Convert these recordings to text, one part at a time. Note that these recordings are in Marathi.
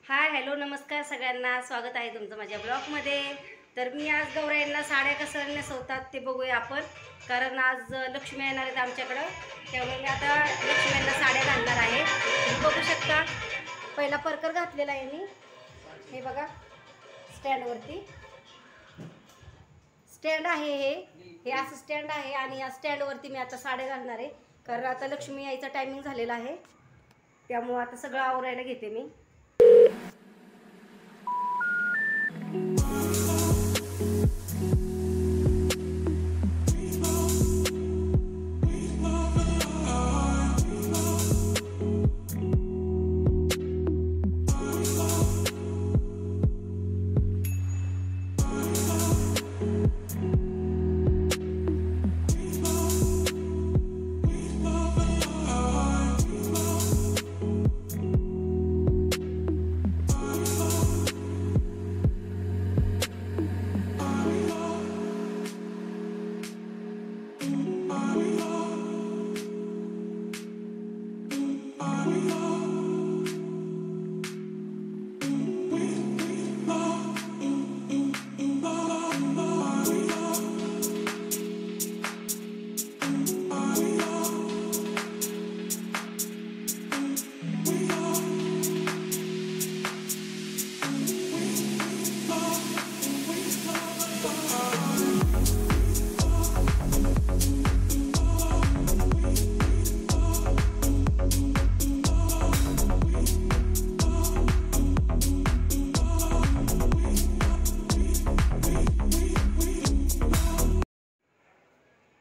हाय हॅलो नमस्कार सगळ्यांना, स्वागत आहे तुमचं माझ्या ब्लॉगमध्ये। तर मी आज गौराईंना साड्या कसं नेसवतात ते बघूया आपण, कारण आज लक्ष्मी येणार आहेत आमच्याकडं, त्यामुळे मी आता लक्ष्मींना साड्या घालणार आहे। तुम्ही बघू शकता पहिला परकर घातलेला आहे मी, हे बघा स्टँडवरती स्टँड आहे, हे असं स्टँड आहे आणि या स्टँडवरती मी आता साड्या घालणार आहे, कारण आता लक्ष्मी यायचा टायमिंग झालेला आहे, त्यामुळे आता सगळं आवरायला घेते मी।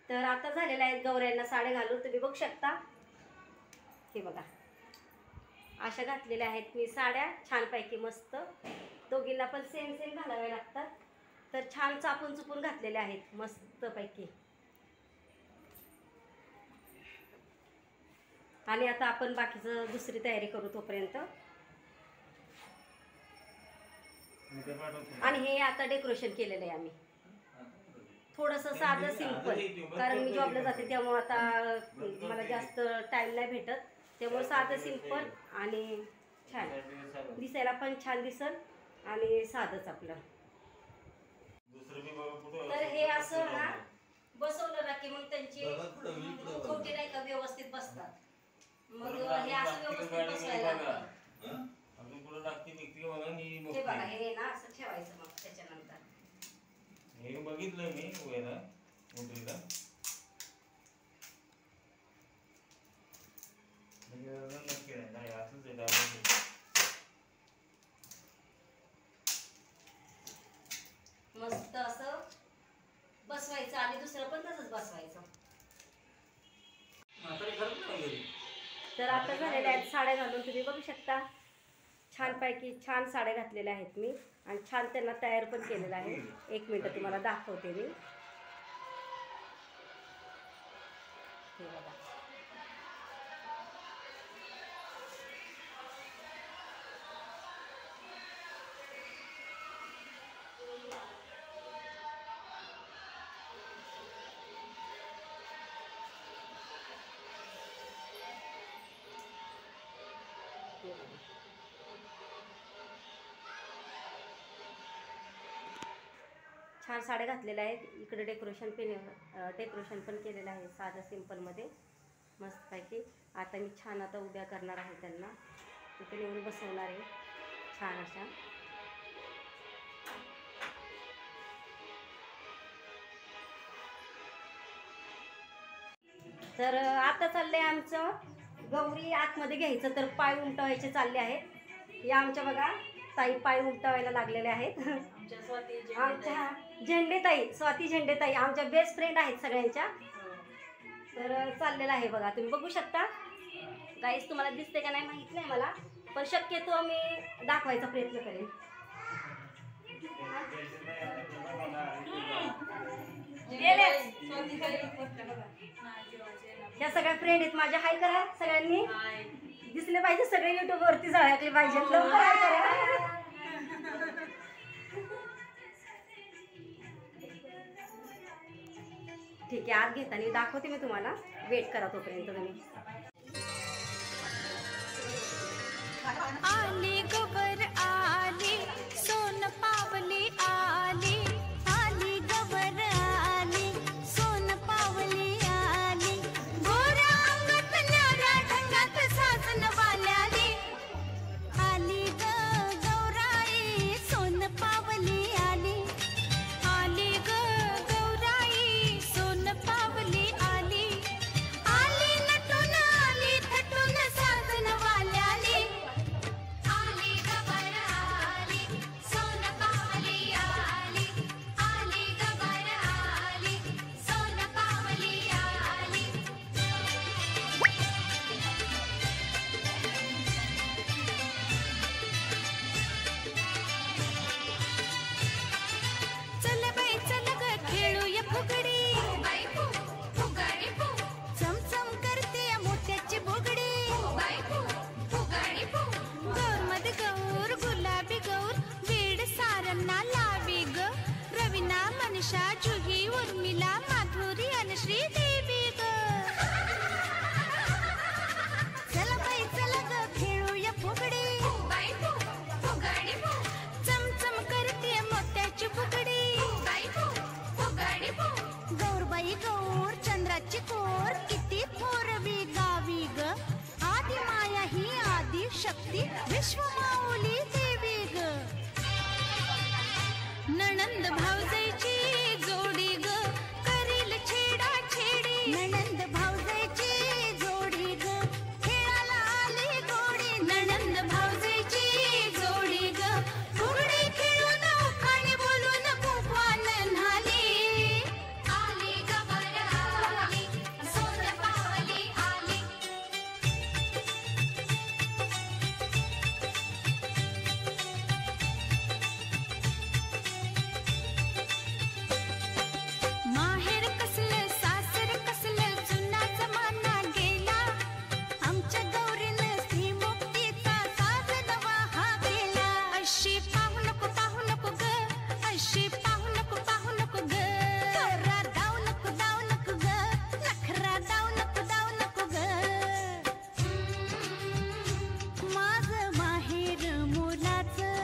तर आता झालेल्या आहेत गौराईंना साड्या घालून, तुम्ही बघू शकता, हे बघा अशा घातलेल्या आहेत मी साड्या, छानपैकी मस्त। दोघींना पण सेम सेम घालाव्या लागतात, तर छान चापून चुपून घातलेल्या आहेत मस्तपैकी। आणि आता आपण बाकीचं दुसरी तयारी करू तोपर्यंत। आणि हे आता डेकोरेशन केलेलं आहे आम्ही, थोडंसं साधं सिंपल, कारण मी जॉबला जाते त्यामुळे आता मला जास्त टाइम नाही भेटत, त्यामुळे साधं सिंपल आणि छान दिसायला पण छान दिसल आणि साधंच आपलं। तर हे असं ना बसवलं ना की मग त्यांची खोटी नाही का व्यवस्थित बसतात, मग हे असं व्यवस्थित बसवायला लागतं। हे बघा, हे ना असं ठेवायचं, मग त्याच्यानंतर हे बघितलं मी उभ्याला मोठीला नक्की नाही असंच आहे। मस्त असं बसवायचं आणि दुसरं पण तसंच बसवायचं। तर आता झालेल्या आहेत साड्या घालून, तुम्ही बघू शकता छानपैकी छान साड्या घातलेल्या आहेत मी, आणि छान त्यांना तयार पण केलेलं आहे। एक मिनिट तुम्हाला दाखवते मी, हे बघा छान साड्या घातलेल्या आहेत। इकडे डेकोरेशन पण केलेलं आहे साधं सिंपलमध्ये मस्तपैकी। आता मी छान आता उभ्या करणार आहे त्यांना, तिथे नेऊन बसवणार आहे छान अशा। तर आता चाललंय आमचं गौरी आतमध्ये घ्यायचं, तर पाय उमटवायचे चालले आहेत। या आमच्या बघा ताई पाय उमटवायला लागलेल्या आहेत, आमच्या झेंडेताई, स्वाती झेंडेताई आमच्या बेस्ट फ्रेंड आहेत सगळ्यांच्या। तर चाललेलं आहे बघा, तुम्ही बघू शकता गाईस, तुम्हाला दिसते का नाही माहित नाही मला, पण शक्यतो मी दाखवायचा प्रयत्न करेन। ह्या सगळ्या फ्रेंड आहेत माझ्या, हाय करा सगळ्यांनी, दिसले पाहिजे सगळे युट्यूब वरती झळकले पाहिजेत, लवकर हाय करा। ठीक आहे, आत घेताना दाखवते मी तुम्हाला, वेट करा तोपर्यंत तुम्ही। आली गोबर शक्ती विश्वमाऊली देवी ग नणंद भावजाईची जोडी ग करील छेडा छेडी नणंद भावजाईची जोडी ग खेळाला आली गोडी नणंद भावजाईची जोडी ग फुगडी खेळून उखाणे बोलून कुंकवान न्हाली आली ग बर आली सोन पावली आली माहेर कसलं सासर कसलं जुना जमाना गेला आमच्या गौरीनं श्रीमुक्तीचा साज नवा हा केला अशी पाहू नको ग अशी पाहू नको ग नखरा दाव नको ग नखरा दाव नको ग माझं माहेर मोलाचं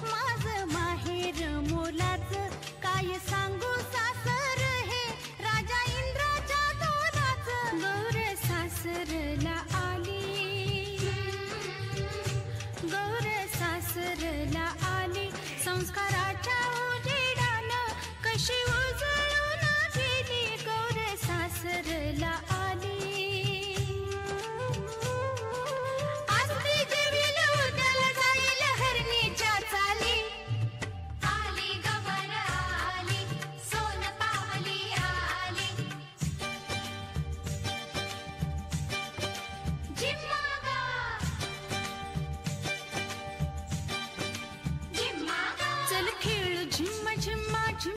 माझं माहेर मोलाचं काय सांगू सासर हे राजा इंद्राच्या दोराचं गौर सासरला आली गौर सासरला आली संस्काराच्या उजेडानं कशी उजळून गेली गौर सासरला आली आज ती जेवील उद्याला जाईल हरणीच्या चाली आली गबर आली सोन पावली आली जिम्मागा जिम्मागा चल खेळू झिम्मा झिम्मा झिम्मा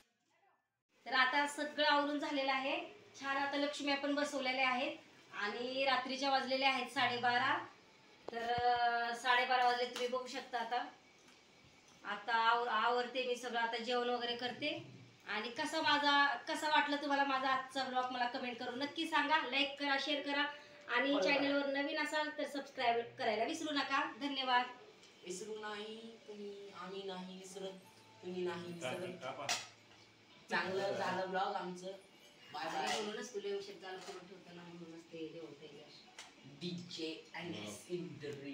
तर आता सगळं आवरून झालेलं आहे. छान आता लक्ष्मी आपण बसवलेल्या आहेत आणि रात्रीच्या वाजलेल्या आहेत 12:30. तर 12:30 वाजले तुम्ही बघू शकता. आता आवरते मी सगळं. आता जेवण वगैरे करते. आणि कसं वाटलं तुम्हाला माझा आजचा ब्लॉग मला कमेंट करून नक्की सांगा. लाईक करा, शेअर करा आणि चॅनलवर नवीन असाल तर सबस्क्राईब करायला विसरू नका. धन्यवाद. विसरू नाही तुम्ही, आम्ही नाही विसरत, तुम्ही नाही विसरत. कापा. चांगलं झालं ब्लॉग आमचं. Bye bye. म्हणूनच तुला उशीर झाला करून ठेवताना म्हणूनच ते जेवण DJ and Cinderella.